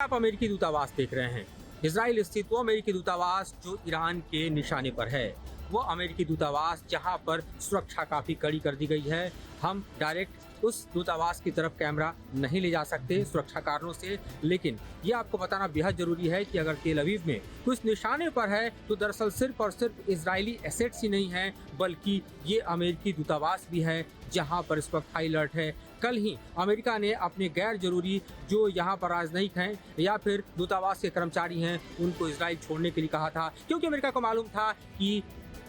आप अमेरिकी दूतावास देख रहे हैं। इजराइल स्थित वो अमेरिकी दूतावास जो ईरान के निशाने पर है, वो अमेरिकी दूतावास जहां पर सुरक्षा काफी कड़ी कर दी गई है। हम डायरेक्ट उस दूतावास की तरफ कैमरा नहीं ले जा सकते सुरक्षा कारणों से, लेकिन ये आपको बताना बेहद जरूरी है कि अगर तेल अवीव में कुछ निशाने पर है तो दरअसल सिर्फ और सिर्फ इजरायली एसेट्स ही नहीं है, बल्कि ये अमेरिकी दूतावास भी है जहां पर इस वक्त हाई अलर्ट है। कल ही अमेरिका ने अपने गैर जरूरी जो यहाँ पर राजनयिक हैं या फिर दूतावास के कर्मचारी हैं उनको इजराइल छोड़ने के लिए कहा था, क्योंकि अमेरिका को मालूम था कि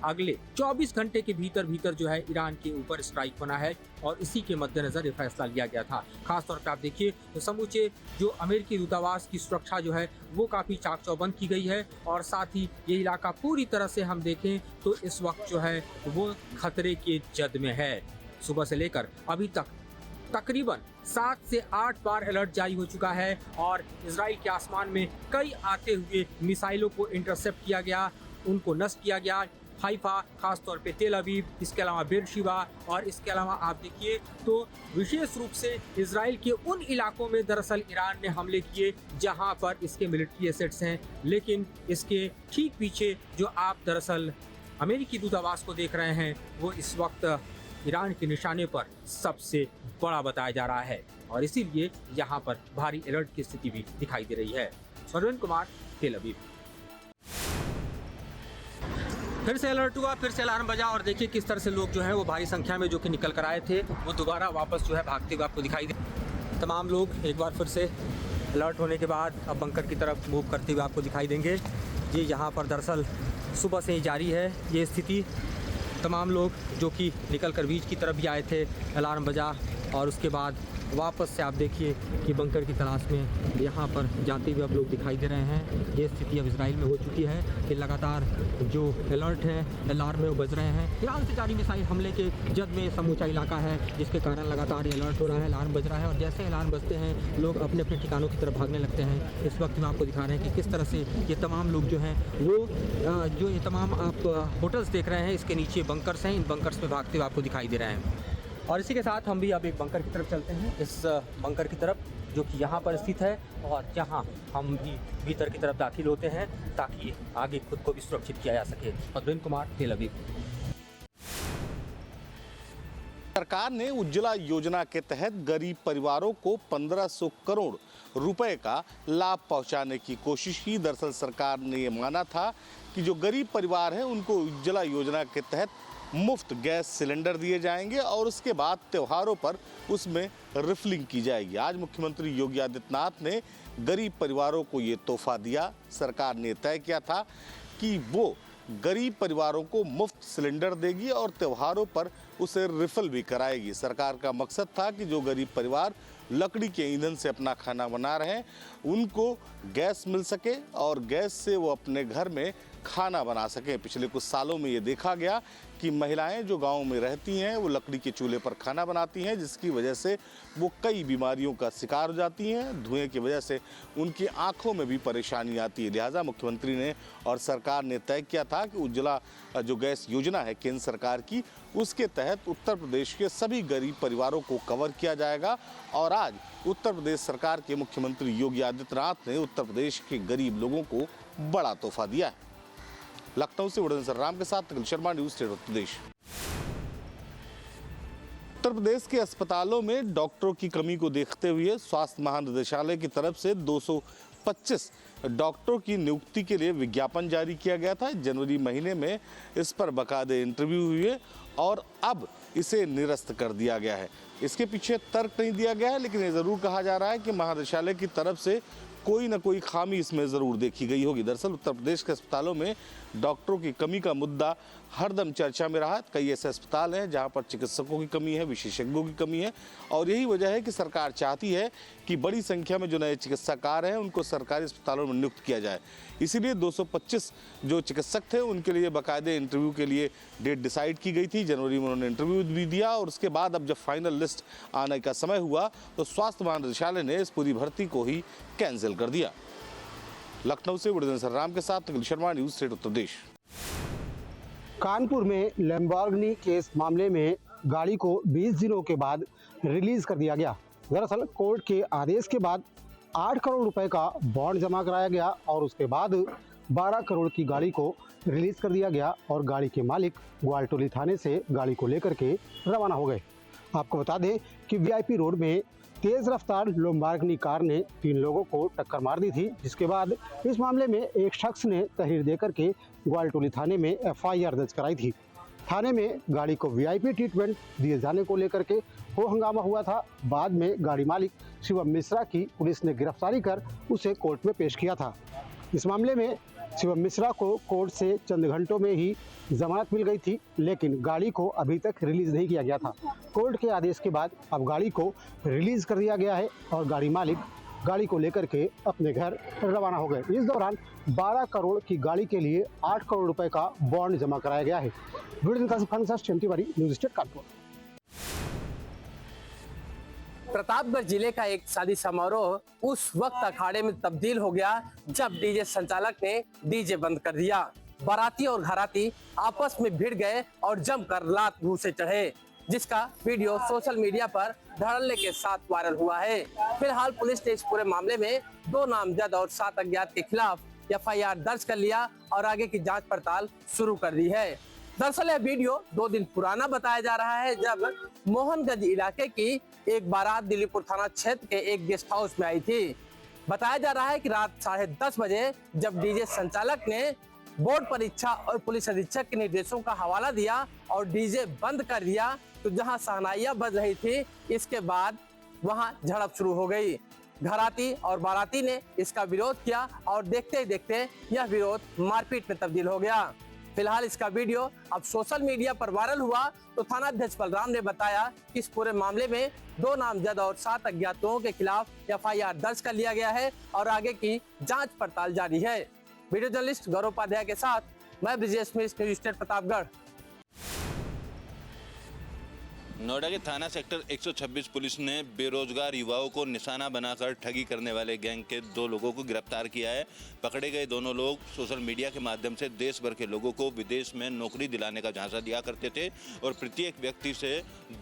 अगले 24 घंटे के भीतर जो है ईरान के ऊपर स्ट्राइक होना है और इसी के मद्देनजर ये फैसला लिया गया था। खासतौर पर आप देखिए तो समूचे जो अमेरिकी दूतावास की सुरक्षा जो है वो काफ़ी चाक चौबंद की गई है और साथ ही ये इलाका पूरी तरह से हम देखें तो इस वक्त जो है वो खतरे के जद में है। सुबह से लेकर अभी तक तकरीबन 7 से 8 बार अलर्ट जारी हो चुका है और इजराइल के आसमान में कई आते हुए मिसाइलों को इंटरसेप्ट किया गया, उनको नष्ट किया गया। हाइफा, खासतौर पे तेल अवीव, इसके अलावा बेरशिबा और इसके अलावा आप देखिए तो विशेष रूप से इजराइल के उन इलाकों में दरअसल ईरान ने हमले किए जहां पर इसके मिलिट्री एसेट्स हैं, लेकिन इसके ठीक पीछे जो आप दरअसल अमेरिकी दूतावास को देख रहे हैं वो इस वक्त ईरान के निशाने पर सबसे बड़ा बताया जा रहा है और इसीलिए यहाँ पर भारी अलर्ट की स्थिति भी दिखाई दे रही है। सरवीन कुमार, तेल अवीव। फिर से अलर्ट हुआ, फिर से अलार्म बजा और देखिए किस तरह से लोग जो हैं वो भारी संख्या में जो कि निकल कर आए थे वो दोबारा वापस जो है भागते हुए आपको दिखाई दे। तमाम लोग एक बार फिर से अलर्ट होने के बाद अब बंकर की तरफ मूव करते हुए आपको दिखाई देंगे। ये यहाँ पर दरअसल सुबह से ही जारी है ये स्थिति। तमाम लोग जो कि निकल कर बीच की तरफ भी आए थे, अलार्म बजा और उसके बाद वापस से आप देखिए कि बंकर की तलाश में यहाँ पर जाते हुए अब लोग दिखाई दे रहे हैं। ये स्थिति अब इजराइल में हो चुकी है कि लगातार जो अलर्ट है, अलार्म है वो बज रहे हैं। ईरान से जारी मिसाइल हमले के जद में समूचा इलाका है जिसके कारण लगातार ये अलर्ट हो रहा है, अलार्म बज रहा है और जैसे अलार्म बजते हैं लोग अपने अपने ठिकानों की तरफ भागने लगते हैं। इस वक्त हम आपको दिखा रहे हैं कि किस तरह से ये तमाम लोग जो हैं वो जो ये तमाम आप होटल्स देख रहे हैं इसके नीचे बंकर्स हैं, इन बंकर्स में भागते हुए आपको दिखाई दे रहे हैं। और इसी के साथ हम भी अब एक बंकर की तरफ चलते हैं, इस बंकर की तरफ जो कि यहाँ पर स्थित है और जहाँ हम भी भीतर की तरफ दाखिल होते हैं ताकि आगे खुद को भी सुरक्षित किया जा सके। सरवीन कुमार, तेल अवीव। सरकार ने उज्ज्वला योजना के तहत गरीब परिवारों को 1500 करोड़ रुपए का लाभ पहुंचाने की कोशिश की। दरअसल सरकार ने ये माना था कि जो गरीब परिवार हैं उनको उज्ज्वला योजना के तहत मुफ्त गैस सिलेंडर दिए जाएंगे और उसके बाद त्योहारों पर उसमें रिफिलिंग की जाएगी। आज मुख्यमंत्री योगी आदित्यनाथ ने गरीब परिवारों को ये तोहफा दिया। सरकार ने तय किया था कि वो गरीब परिवारों को मुफ्त सिलेंडर देगी और त्योहारों पर उसे रिफिल भी कराएगी। सरकार का मकसद था कि जो गरीब परिवार लकड़ी के ईंधन से अपना खाना बना रहे हैं उनको गैस मिल सके और गैस से वो अपने घर में खाना बना सकें। पिछले कुछ सालों में ये देखा गया कि महिलाएं जो गांव में रहती हैं वो लकड़ी के चूल्हे पर खाना बनाती हैं, जिसकी वजह से वो कई बीमारियों का शिकार हो जाती हैं। धुएं की वजह से उनकी आंखों में भी परेशानी आती है। लिहाजा मुख्यमंत्री ने और सरकार ने तय किया था कि उज्ज्वला जो गैस योजना है केंद्र सरकार की, उसके तहत उत्तर प्रदेश के सभी गरीब परिवारों को कवर किया जाएगा। और आज उत्तर प्रदेश सरकार के मुख्यमंत्री योगी आदित्यनाथ ने उत्तर प्रदेश के गरीब लोगों को बड़ा तोहफा दिया है। लखनऊ से वडन राम के साथ अखिल शर्मा, न्यूज़ स्टेट उत्तर प्रदेश। उत्तर प्रदेश के अस्पतालों में डॉक्टरों की कमी को देखते हुए स्वास्थ्य महानिदेशालय की तरफ से 225 डॉक्टरों की नियुक्ति के लिए विज्ञापन जारी किया गया था। जनवरी महीने में इस पर बाकायदे इंटरव्यू हुए और अब इसे निरस्त कर दिया गया है। इसके पीछे तर्क नहीं दिया गया है, लेकिन ये ज़रूर कहा जा रहा है कि महानिदेशालय की तरफ से कोई ना कोई खामी इसमें ज़रूर देखी गई होगी। दरअसल उत्तर प्रदेश के अस्पतालों में डॉक्टरों की कमी का मुद्दा हरदम चर्चा में रहा। कई ऐसे अस्पताल हैं जहां पर चिकित्सकों की कमी है, विशेषज्ञों की कमी है और यही वजह है कि सरकार चाहती है कि बड़ी संख्या में जो नए चिकित्सकार हैं उनको सरकारी अस्पतालों में नियुक्त किया जाए। इसीलिए 225 जो चिकित्सक थे उनके लिए बाकायदे इंटरव्यू के लिए डेट डिसाइड की गई थी। जनवरी में उन्होंने इंटरव्यू भी दिया और उसके बाद अब जब फाइनल लिस्ट आने का समय हुआ तो स्वास्थ्य महानिदेशालय ने इस पूरी भर्ती को ही कैंसिल कर दिया। लखनऊ से वडन राम के साथ अखिल शर्मा, न्यूज़ स्टेट उत्तर प्रदेश। कानपुर में लैम्बोर्गिनी केस मामले में गाड़ी को 20 दिनों के बाद रिलीज कर दिया गया। दरअसल कोर्ट के आदेश के बाद 8 करोड़ रुपए का बॉन्ड जमा कराया गया और उसके बाद 12 करोड़ की गाड़ी को रिलीज कर दिया गया और गाड़ी के मालिक ग्वालटोली थाने से गाड़ी को लेकर के रवाना हो गए। आपको बता दें कि वीआईपी रोड में तेज रफ्तार लैम्बोर्गिनी कार ने 3 लोगों को टक्कर मार दी थी, जिसके बाद इस मामले में एक शख्स ने तहरीर देकर के ग्वालटोली थाने में एफआईआर दर्ज कराई थी। थाने में गाड़ी को वीआईपी ट्रीटमेंट दिए जाने को लेकर के हो हंगामा हुआ था। बाद में गाड़ी मालिक शिवम मिश्रा की पुलिस ने गिरफ्तारी कर उसे कोर्ट में पेश किया था। इस मामले में शिवम मिश्रा को कोर्ट से चंद घंटों में ही जमानत मिल गई थी, लेकिन गाड़ी को अभी तक रिलीज नहीं किया गया था। कोर्ट के आदेश के बाद अब गाड़ी को रिलीज कर दिया गया है और गाड़ी मालिक गाड़ी को लेकर के अपने घर रवाना हो गए। इस दौरान 12 करोड़ की गाड़ी के लिए 8 करोड़ रुपए का बॉन्ड जमा कराया गया है। News state Kanpur. प्रतापगढ़ जिले का एक शादी समारोह उस वक्त अखाड़े में तब्दील हो गया जब डीजे संचालक ने डीजे बंद कर दिया। बाराती और घराती आपस में भिड़ गए और जमकर लात मुंह से चढ़े, जिसका वीडियो सोशल मीडिया पर धड़ल्ले के साथ वायरल हुआ है। फिलहाल पुलिस ने इस पूरे मामले में 2 नामजद और 7 अज्ञात के खिलाफ एफआईआर दर्ज कर लिया और आगे की जांच पड़ताल शुरू कर दी है। दरअसल यह वीडियो 2 दिन पुराना बताया जा रहा है, जब मोहनगंज इलाके की एक बारात दिल्लीपुर थाना क्षेत्र के एक गेस्ट हाउस में आई थी। बताया जा रहा है कि रात 10:30 बजे जब डीजे संचालक ने बोर्ड परीक्षा और पुलिस अधीक्षक के निर्देशों का हवाला दिया और डीजे बंद कर दिया, तो जहां शहनाइयां बज रही थी, इसके बाद वहां झड़प शुरू हो गई। घराती और बाराती ने इसका विरोध किया और देखते ही देखते यह विरोध मारपीट में तब्दील हो गया। फिलहाल इसका वीडियो अब सोशल मीडिया पर वायरल हुआ तो थानाध्यक्ष बलराम ने बताया कि इस पूरे मामले में 2 नामजद और 7 अज्ञात लोगों के खिलाफ एफआईआर दर्ज कर लिया गया है और आगे की जांच पड़ताल जारी है। वीडियो जर्नलिस्ट गौरव उपाध्याय के साथ मैं ब्रिजेश मिश्र, न्यूज़ स्टेट प्रतापगढ़। नोएडा के थाना सेक्टर 126 पुलिस ने बेरोजगार युवाओं को निशाना बनाकर ठगी करने वाले गैंग के 2 लोगों को गिरफ्तार किया है। पकड़े गए दोनों लोग सोशल मीडिया के माध्यम से देश भर के लोगों को विदेश में नौकरी दिलाने का झांसा दिया करते थे और प्रत्येक व्यक्ति से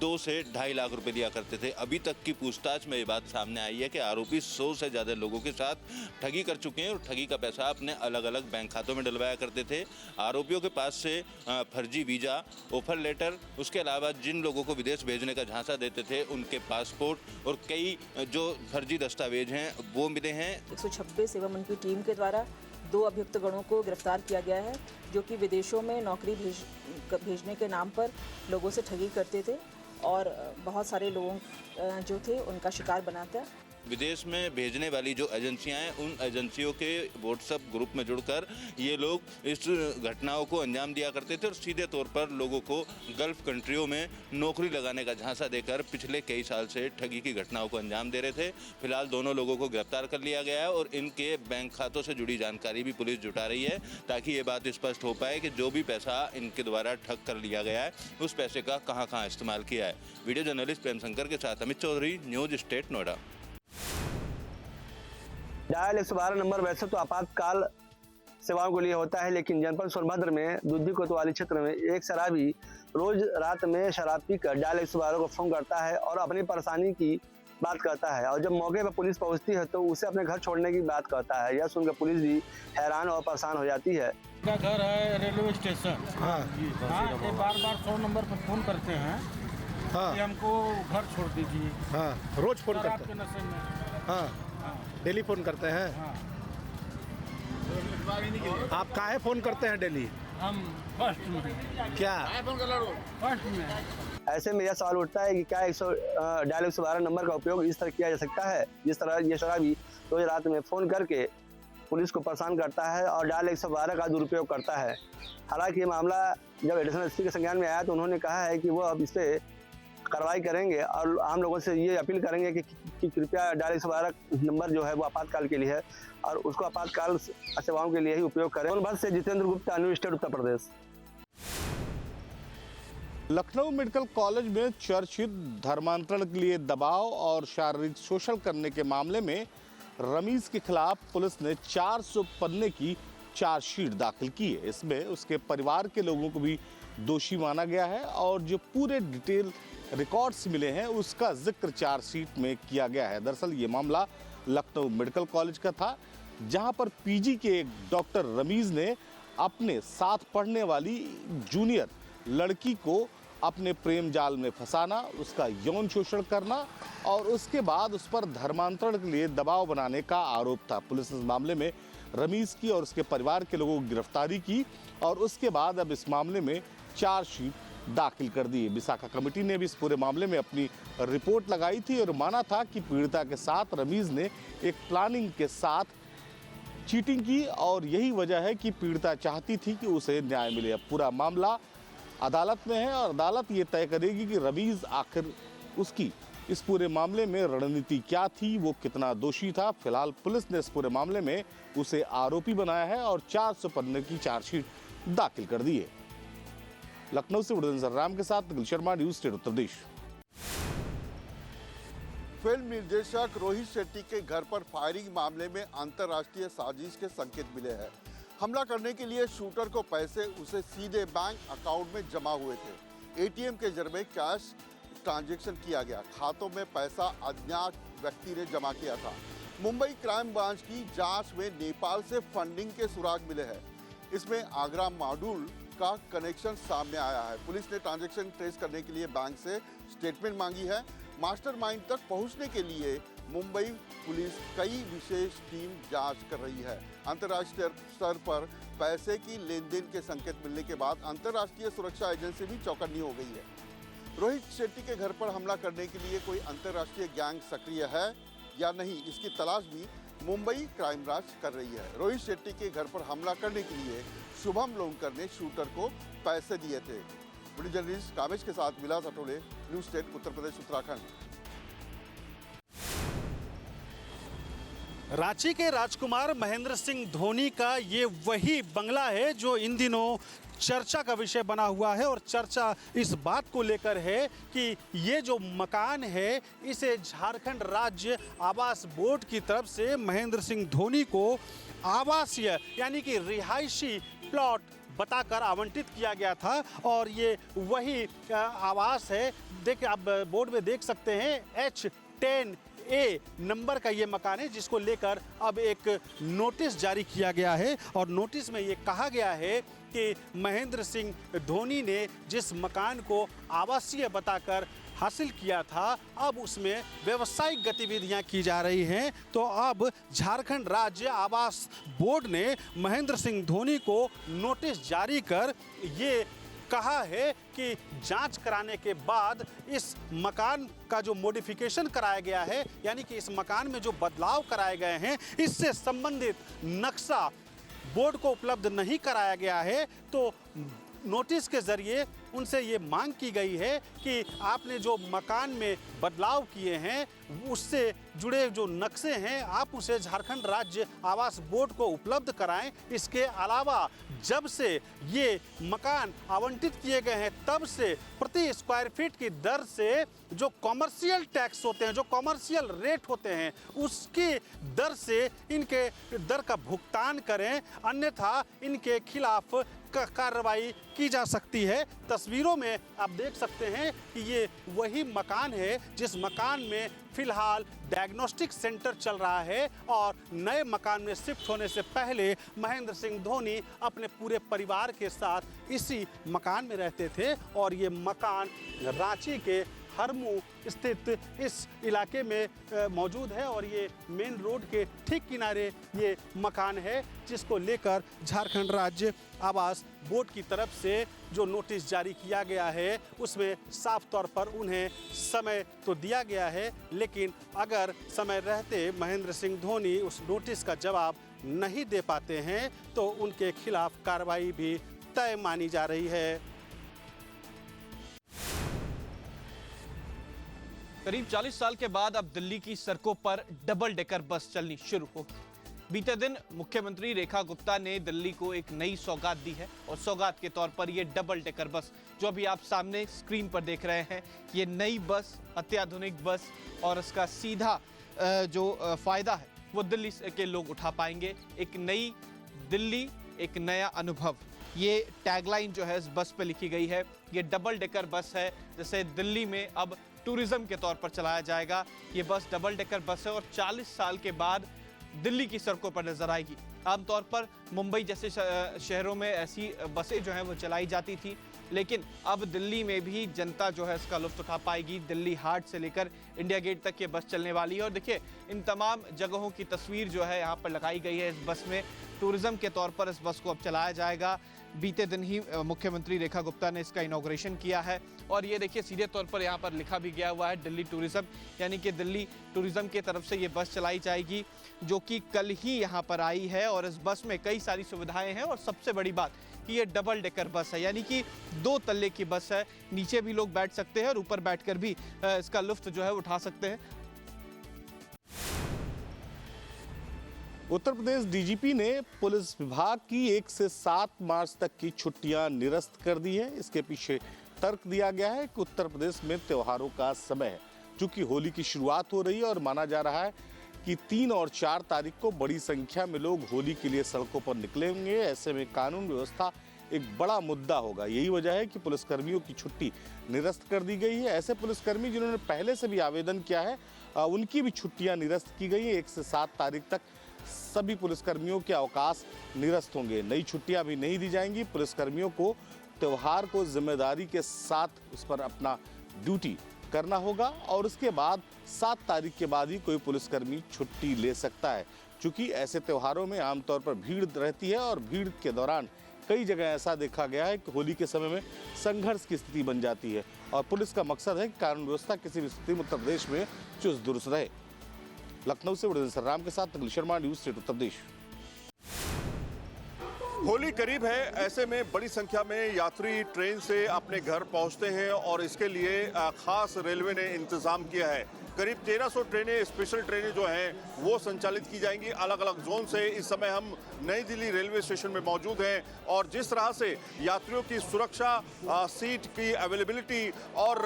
2 से 2.5 लाख रुपए दिया करते थे। अभी तक की पूछताछ में ये बात सामने आई है कि आरोपी 100 से ज़्यादा लोगों के साथ ठगी कर चुके हैं और ठगी का पैसा अपने अलग अलग बैंक खातों में डलवाया करते थे। आरोपियों के पास से फर्जी वीज़ा, ऑफर लेटर, उसके अलावा जिन लोगों को विदेश भेजने का झांसा देते थे उनके पासपोर्ट और कई जो फर्जी दस्तावेज हैं वो मिले हैं। 126 एवं उनकी टीम के द्वारा 2 अभियुक्त गणों को गिरफ्तार किया गया है, जो कि विदेशों में नौकरी भेजने के नाम पर लोगों से ठगी करते थे और बहुत सारे लोगों जो थे उनका शिकार बनाता। विदेश में भेजने वाली जो एजेंसियां हैं उन एजेंसियों के व्हाट्सएप ग्रुप में जुड़कर ये लोग इस घटनाओं को अंजाम दिया करते थे और सीधे तौर पर लोगों को गल्फ कंट्रियों में नौकरी लगाने का झांसा देकर पिछले कई साल से ठगी की घटनाओं को अंजाम दे रहे थे। फिलहाल दोनों लोगों को गिरफ्तार कर लिया गया है और इनके बैंक खातों से जुड़ी जानकारी भी पुलिस जुटा रही है ताकि ये बात स्पष्ट हो पाए कि जो भी पैसा इनके द्वारा ठग कर लिया गया है उस पैसे का कहाँ इस्तेमाल किया है। वीडियो जर्नलिस्ट प्रेम शंकर के साथ Amit Chaudhary, news state Noida. Dial 112 number वैसे तो आपातकाल सेवाओं के लिए होता है, लेकिन जनपद सोनभद्र में दुद्धी कोतवाली क्षेत्र में एक शराबी रोज रात में शराब पीकर डायल 112 को फोन करता है और अपनी परेशानी की बात करता है और जब मौके पर पुलिस पहुंचती है तो उसे अपने घर छोड़ने की बात करता है। यह सुनकर पुलिस भी हैरान और परेशान हो जाती है। का घर है रेलवे स्टेशन। हाँ, ये बार 100 नंबर पर फोन करते हैं। हाँ, कि हमको घर छोड़ दीजिए। हाँ, रोज फोन करते हैं। नशे में। हाँ, डेली फोन करते हैं। हाँ। आप काहे फोन करते हैं डेली? हम फर्स्ट में। क्या फर्स्ट में? ऐसे में यह सवाल उठता है कि क्या डायल 112 नंबर का उपयोग इस तरह किया जा सकता है जिस तरह ये शराबी रोज रात में फ़ोन करके पुलिस को परेशान करता है और डायल 112 का दुरुपयोग करता है। हालांकि ये मामला जब एडिशनल एसपी के संज्ञान में आया तो उन्होंने कहा है कि वो अब इस पर कार्रवाई करेंगे और आम लोगों से ये अपील करेंगे कि कृपया डायल 112 नंबर जो है वो आपातकाल के लिए है और उसको आपातकाल सेवाओं के लिए ही उपयोग करें। सोनभद्र से Jitendra Gupta, news state Uttar Pradesh. Lucknow medical college में चर्चित धर्मांतरण के लिए दबाव और शारीरिक शोषण करने के मामले में रमीज के खिलाफ पुलिस ने 400 पन्ने की चार्जशीट दाखिल की है। इसमें उसके परिवार के लोगों को भी दोषी माना गया है और जो पूरे डिटेल रिकॉर्ड्स मिले हैं उसका जिक्र चार्जशीट में किया गया है। दरअसल ये मामला लखनऊ मेडिकल कॉलेज का था, जहां पर पीजी के एक डॉक्टर रमीज ने अपने साथ पढ़ने वाली जूनियर लड़की को अपने प्रेम जाल में फंसाना, उसका यौन शोषण करना और उसके बाद उस पर धर्मांतरण के लिए दबाव बनाने का आरोप था। पुलिस ने इस मामले में रमीज की और उसके परिवार के लोगों की गिरफ्तारी की और उसके बाद अब इस मामले में चार्जशीट दाखिल कर दी। विशाखा कमेटी ने भी इस पूरे मामले में अपनी रिपोर्ट लगाई थी और माना था कि पीड़िता के साथ रमीज ने एक प्लानिंग के साथ चीटिंग की और यही वजह है कि पीड़िता चाहती थी कि उसे न्याय मिले। अब पूरा मामला अदालत में है और अदालत ये तय करेगी कि रमीज आखिर उसकी इस पूरे मामले में रणनीति क्या थी, वो कितना दोषी था। फिलहाल पुलिस ने इस पूरे मामले में उसे आरोपी बनाया है और 400 पन्ने की चार्जशीट दाखिल कर दी है। लखनऊ से वुडन राम के साथ Nikhil Sharma, news state Uttar Pradesh. Film निर्देशक रोहित शेट्टी के घर पर फायरिंग मामले में अंतर्राष्ट्रीय साजिश के संकेत मिले हैं। हमला करने के लिए शूटर को पैसे उसे सीधे बैंक अकाउंट में जमा हुए थे। एटीएम के जरिए कैश ट्रांजैक्शन किया गया। खातों में पैसा अज्ञात व्यक्ति ने जमा किया था। मुंबई क्राइम ब्रांच की जांच में नेपाल से फंडिंग के सुराग मिले हैं। इसमें आगरा मॉड्यूल का कनेक्शन सामने आया है। पुलिस ने ट्रांजैक्शन ट्रेस करने के लिए बैंक से स्टेटमेंट मांगी है। मास्टरमाइंड तक पहुंचने के लिए मुंबई पुलिस कई विशेष टीम जांच कर रही है। अंतर्राष्ट्रीय स्तर पर पैसे की लेन-देन के संकेत मिलने के बाद अंतर्राष्ट्रीय सुरक्षा एजेंसी भी चौकन्नी हो गई है। रोहित शेट्टी के घर पर हमला करने के लिए कोई अंतर्राष्ट्रीय गैंग सक्रिय है या नहीं, इसकी तलाश भी मुंबई क्राइम ब्रांच कर रही है। रोहित शेट्टी के घर पर हमला करने के लिए शुभम लोनकर ने शूटर को पैसे दिए थे। वीडियो जर्नलिस्ट कामेश के साथ विलास अटोले, न्यूज स्टेट उत्तर प्रदेश उत्तराखंड। रांची के राजकुमार महेंद्र सिंह धोनी का ये वही बंगला है जो इन दिनों चर्चा का विषय बना हुआ है और चर्चा इस बात को लेकर है कि ये जो मकान है इसे झारखंड राज्य आवास बोर्ड की तरफ से महेंद्र सिंह धोनी को आवासीय यानी कि रिहायशी प्लॉट बताकर आवंटित किया गया था और ये वही आवास है। देखिए आप बोर्ड में देख सकते हैं H10A नंबर का ये मकान है जिसको लेकर अब एक नोटिस जारी किया गया है और नोटिस में ये कहा गया है कि महेंद्र सिंह धोनी ने जिस मकान को आवासीय बताकर हासिल किया था अब उसमें व्यावसायिक गतिविधियां की जा रही हैं। तो अब झारखंड राज्य आवास बोर्ड ने महेंद्र सिंह धोनी को नोटिस जारी कर ये कहा है कि जांच कराने के बाद इस मकान का जो मॉडिफिकेशन कराया गया है यानी कि इस मकान में जो बदलाव कराए गए हैं इससे संबंधित नक्शा बोर्ड को उपलब्ध नहीं कराया गया है। तो नोटिस के जरिए उनसे ये मांग की गई है कि आपने जो मकान में बदलाव किए हैं उससे जुड़े जो नक्शे हैं आप उसे झारखंड राज्य आवास बोर्ड को उपलब्ध कराएं। इसके अलावा जब से ये मकान आवंटित किए गए हैं तब से प्रति स्क्वायर फीट की दर से जो कॉमर्शियल टैक्स होते हैं, जो कॉमर्शियल रेट होते हैं उसकी दर से इनके दर का भुगतान करें, अन्यथा इनके खिलाफ कार्रवाई की जा सकती है। तस्वीरों में आप देख सकते हैं कि ये वही मकान है जिस मकान में फिलहाल डायग्नोस्टिक सेंटर चल रहा है और नए मकान में शिफ्ट होने से पहले महेंद्र सिंह धोनी अपने पूरे परिवार के साथ इसी मकान में रहते थे और ये मकान रांची के हरमू स्थित इस इलाके में मौजूद है और ये मेन रोड के ठीक किनारे ये मकान है जिसको लेकर झारखंड राज्य आवास बोर्ड की तरफ से जो नोटिस जारी किया गया है उसमें साफ तौर पर उन्हें समय तो दिया गया है, लेकिन अगर समय रहते महेंद्र सिंह धोनी उस नोटिस का जवाब नहीं दे पाते हैं तो उनके खिलाफ कार्रवाई भी तय मानी जा रही है। करीब 40 साल के बाद अब दिल्ली की सड़कों पर डबल डेकर बस चलनी शुरू होगी। बीते दिन मुख्यमंत्री रेखा गुप्ता ने दिल्ली को एक नई सौगात दी है और सौगात के तौर पर ये डबल डेकर बस जो अभी आप सामने स्क्रीन पर देख रहे हैं, ये नई बस, अत्याधुनिक बस और इसका सीधा जो फायदा है वो दिल्ली के लोग उठा पाएंगे। एक नई दिल्ली, एक नया अनुभव, ये टैगलाइन जो है इस बस पे लिखी गई है। ये डबल डेकर बस है जिसे दिल्ली में अब टूरिज्म के तौर पर चलाया जाएगा। ये बस डबल डेकर बस है और 40 साल के बाद दिल्ली की सड़कों पर नजर आएगी। आमतौर पर मुंबई जैसे शहरों में ऐसी बसें जो हैं वो चलाई जाती थी, लेकिन अब दिल्ली में भी जनता जो है इसका लुत्फ उठा पाएगी। दिल्ली हाट से लेकर इंडिया गेट तक ये बस चलने वाली है और देखिए इन तमाम जगहों की तस्वीर जो है यहाँ पर लगाई गई है। इस बस में टूरिज्म के तौर पर इस बस को अब चलाया जाएगा। बीते दिन ही मुख्यमंत्री रेखा गुप्ता ने इसका इनॉग्रेशन किया है और ये देखिए सीधे तौर पर यहाँ पर लिखा भी गया हुआ है दिल्ली टूरिज्म, यानी कि दिल्ली टूरिज्म की तरफ से ये बस चलाई जाएगी जो कि कल ही यहाँ पर आई है। और इस बस में कई सारी सुविधाएं हैं और सबसे बड़ी बात कि ये डबल डेकर बस है, यानी कि 2 तल्ले की बस है। नीचे भी लोग बैठ सकते हैं और ऊपर बैठकर भी इसका लुत्फ जो है उठा सकते हैं। उत्तर प्रदेश डीजीपी ने पुलिस विभाग की 1 से 7 मार्च तक की छुट्टियां निरस्त कर दी है। इसके पीछे तर्क दिया गया है कि उत्तर प्रदेश में त्योहारों का समय है, चूंकि होली की शुरुआत हो रही है और माना जा रहा है कि 3 और 4 तारीख को बड़ी संख्या में लोग होली के लिए सड़कों पर निकलेंगे। ऐसे में कानून व्यवस्था एक बड़ा मुद्दा होगा। यही वजह है कि पुलिसकर्मियों की छुट्टी निरस्त कर दी गई है। ऐसे पुलिसकर्मी जिन्होंने पहले से भी आवेदन किया है उनकी भी छुट्टियां निरस्त की गई हैं। 1 से 7 तारीख तक सभी पुलिसकर्मियों के अवकाश निरस्त होंगे। नई छुट्टियां भी नहीं दी जाएंगी। पुलिसकर्मियों को त्योहार को जिम्मेदारी के साथ उस पर अपना ड्यूटी करना होगा और उसके बाद 7 तारीख के बाद ही कोई पुलिसकर्मी छुट्टी ले सकता है। चूंकि ऐसे त्योहारों में आमतौर पर भीड़ रहती है और भीड़ के दौरान कई जगह ऐसा देखा गया है कि होली के समय में संघर्ष की स्थिति बन जाती है और पुलिस का मकसद है कि कानून व्यवस्था किसी भी स्थिति में उत्तर प्रदेश में चुस्त दुरुस्त रहे। लखनऊ से वरुण सरराम के साथ अखिल शर्मा, न्यूज़ स्टेट उत्तर प्रदेश। होली करीब है, ऐसे में बड़ी संख्या में यात्री ट्रेन से अपने घर पहुंचते हैं और इसके लिए खास रेलवे ने इंतजाम किया है। करीब 1300 ट्रेनें, स्पेशल ट्रेनें जो हैं वो संचालित की जाएंगी अलग अलग जोन से। इस समय हम नई दिल्ली रेलवे स्टेशन में मौजूद हैं और जिस तरह से यात्रियों की सुरक्षा, सीट की अवेलेबिलिटी और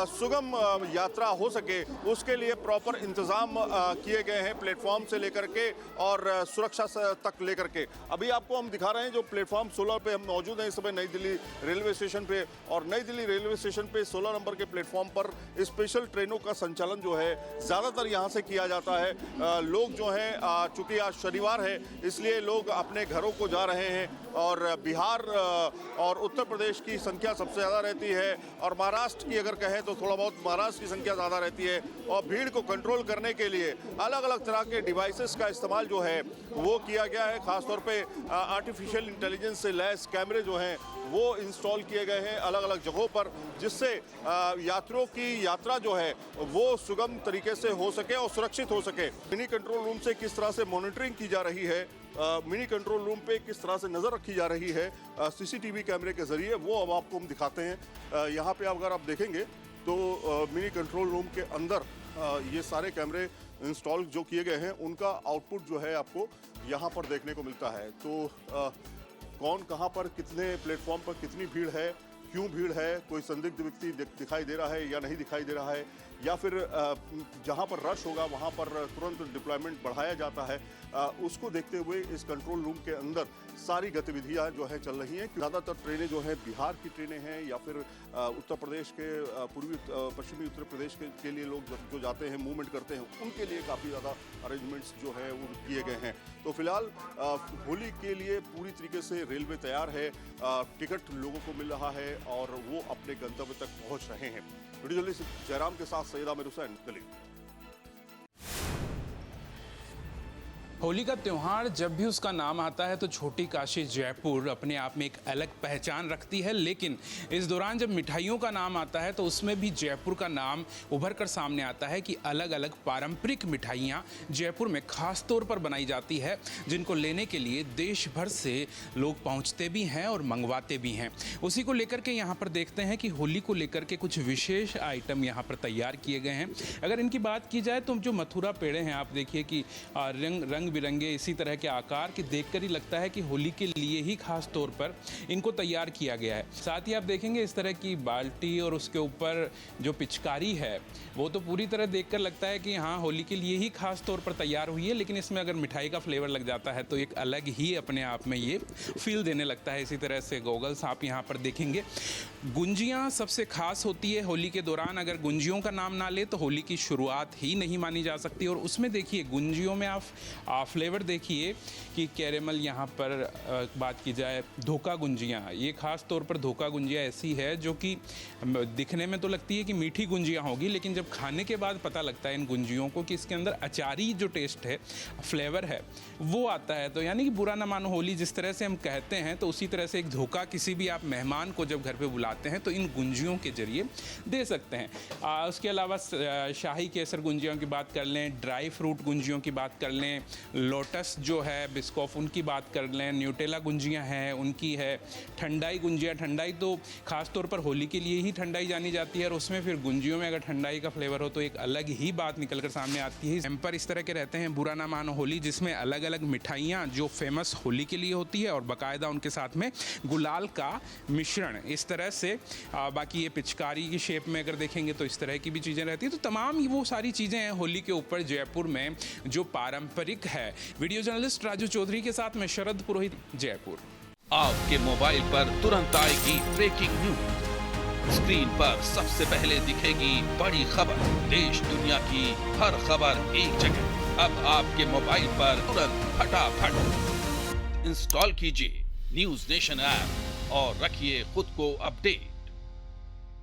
सुगम यात्रा हो सके उसके लिए प्रॉपर इंतज़ाम किए गए हैं, प्लेटफॉर्म से लेकर के और सुरक्षा तक लेकर के। अभी आपको हम दिखा रहे हैं जो प्लेटफॉर्म 16 पे हम मौजूद हैं इस समय नई दिल्ली रेलवे स्टेशन पे, और नई दिल्ली रेलवे स्टेशन पे 16 नंबर के प्लेटफॉर्म पर स्पेशल ट्रेनों का संचालन जो है ज़्यादातर यहाँ से किया जाता है। लोग जो हैं चूँकि आज शनिवार है इसलिए लोग अपने घरों को जा रहे हैं और बिहार और उत्तर प्रदेश की संख्या सबसे ज़्यादा रहती है और महाराष्ट्र की अगर कहें तो थोड़ा बहुत महाराष्ट्र की संख्या ज़्यादा रहती है। और भीड़ को कंट्रोल करने के लिए अलग अलग तरह के डिवाइसेस का इस्तेमाल जो है वो किया गया है। ख़ासतौर पे आर्टिफिशियल इंटेलिजेंस से लैस कैमरे जो हैं वो इंस्टॉल किए गए हैं अलग अलग जगहों पर, जिससे यात्रियों की यात्रा जो है वो सुगम तरीके से हो सके और सुरक्षित हो सके। मिनी कंट्रोल रूम से किस तरह से मॉनिटरिंग की जा रही है, मिनी कंट्रोल रूम पे किस तरह से नज़र रखी जा रही है सीसीटीवी कैमरे के ज़रिए, वो अब आपको हम दिखाते हैं। यहाँ पे अगर आप देखेंगे तो मिनी कंट्रोल रूम के अंदर ये सारे कैमरे इंस्टॉल जो किए गए हैं उनका आउटपुट जो है आपको यहाँ पर देखने को मिलता है। तो कौन कहाँ पर कितने प्लेटफॉर्म पर कितनी भीड़ है, क्यों भीड़ है, कोई संदिग्ध व्यक्ति दिखाई दे रहा है या नहीं दिखाई दे रहा है, या फिर जहां पर रश होगा वहां पर तुरंत डिप्लॉयमेंट बढ़ाया जाता है, उसको देखते हुए इस कंट्रोल रूम के अंदर सारी गतिविधियां जो है चल रही हैं। ज़्यादातर ट्रेनें जो हैं बिहार की ट्रेनें हैं या फिर उत्तर प्रदेश के पूर्वी पश्चिमी उत्तर प्रदेश के लिए लोग जो जाते हैं, मूवमेंट करते हैं, उनके लिए काफ़ी ज़्यादा अरेंजमेंट्स जो हैं वो किए गए हैं। तो फिलहाल होली के लिए पूरी तरीके से रेलवे तैयार है, टिकट लोगों को मिल रहा है और वो अपने गंतव्य तक पहुँच रहे हैं। वीडियो जर्नलिस्ट जयराम के साथ सैयद आमिर हुसैन, दिल्ली। होली का त्यौहार जब भी उसका नाम आता है तो छोटी काशी जयपुर अपने आप में एक अलग पहचान रखती है, लेकिन इस दौरान जब मिठाइयों का नाम आता है तो उसमें भी जयपुर का नाम उभर कर सामने आता है कि अलग अलग पारंपरिक मिठाइयाँ जयपुर में खास तौर पर बनाई जाती है, जिनको लेने के लिए देश भर से लोग पहुँचते भी हैं और मंगवाते भी हैं। उसी को लेकर के यहाँ पर देखते हैं कि होली को लेकर के कुछ विशेष आइटम यहाँ पर तैयार किए गए हैं। अगर इनकी बात की जाए तो जो मथुरा पेड़े हैं, आप देखिए कि रंग रंग बिरंगे इसी तरह के आकार कि देखकर ही लगता है कि होली के लिए ही खास तौर पर इनको तैयार किया गया है। साथ ही आप देखेंगे इस तरह की बाल्टी और उसके ऊपर जो पिचकारी है वो तो पूरी तरह देखकर लगता है कि हाँ होली के लिए ही खास तौर पर तैयार हुई है, लेकिन इसमें अगर मिठाई का फ्लेवर लग जाता है तो एक अलग ही अपने आप में ये फील देने लगता है। इसी तरह से गॉगल्स आप यहाँ पर देखेंगे। गुंजियाँ सबसे खास होती है होली के दौरान, अगर गुंजियों का नाम ना ले तो होली की शुरुआत ही नहीं मानी जा सकती। और उसमें देखिए गुंजियों में आप फ्लेवर देखिए कि कैरेमल, यहाँ पर बात की जाए धोखा गुंजियाँ, ये खास तौर पर धोखा गुंजियाँ ऐसी है जो कि दिखने में तो लगती है कि मीठी गुंजियाँ होगी, लेकिन जब खाने के बाद पता लगता है इन गुंजियों को कि इसके अंदर अचारी जो टेस्ट है, फ्लेवर है, वो आता है। तो यानी कि बुरा ना मानो होली जिस तरह से हम कहते हैं तो उसी तरह से एक धोखा किसी भी आप मेहमान को जब घर पे बुलाते हैं तो इन गुंजियों के जरिए दे सकते हैं। उसके अलावा शाही केसर गुंजियों की बात कर लें, ड्राई फ्रूट गुंजियों की बात कर लें, लोटस जो है बिस्कॉफ उनकी बात कर लें, न्यूटेला गुंजियाँ हैं उनकी है, ठंडाई गुंजियाँ, ठंडाई तो खास तौर पर होली के लिए ही ठंडाई जानी जाती है और उसमें फिर गुंजियों में अगर ठंडाई का फ्लेवर हो तो एक अलग ही बात निकल कर सामने आती है। हैम्पर इस तरह के रहते हैं बुरा ना मानो होली, जिसमें अलग अलग मिठाइयाँ जो फेमस होली के लिए होती है और बाकायदा उनके साथ में गुलाल का मिश्रण इस तरह से। बाकी ये पिचकारी की शेप में अगर देखेंगे तो इस तरह की भी चीज़ें रहती है। तो तमाम वो सारी चीज़ें हैं होली के ऊपर जयपुर में जो पारंपरिक है। वीडियो जर्नलिस्ट राजू चौधरी के साथ मैं शरद पुरोहित, जयपुर। आपके मोबाइल पर तुरंत आएगी ब्रेकिंग न्यूज, स्क्रीन पर सबसे पहले दिखेगी बड़ी खबर, देश दुनिया की हर खबर एक जगह। अब आपके मोबाइल पर तुरंत फटाफट इंस्टॉल कीजिए न्यूज नेशन ऐप और रखिए खुद को अपडेट।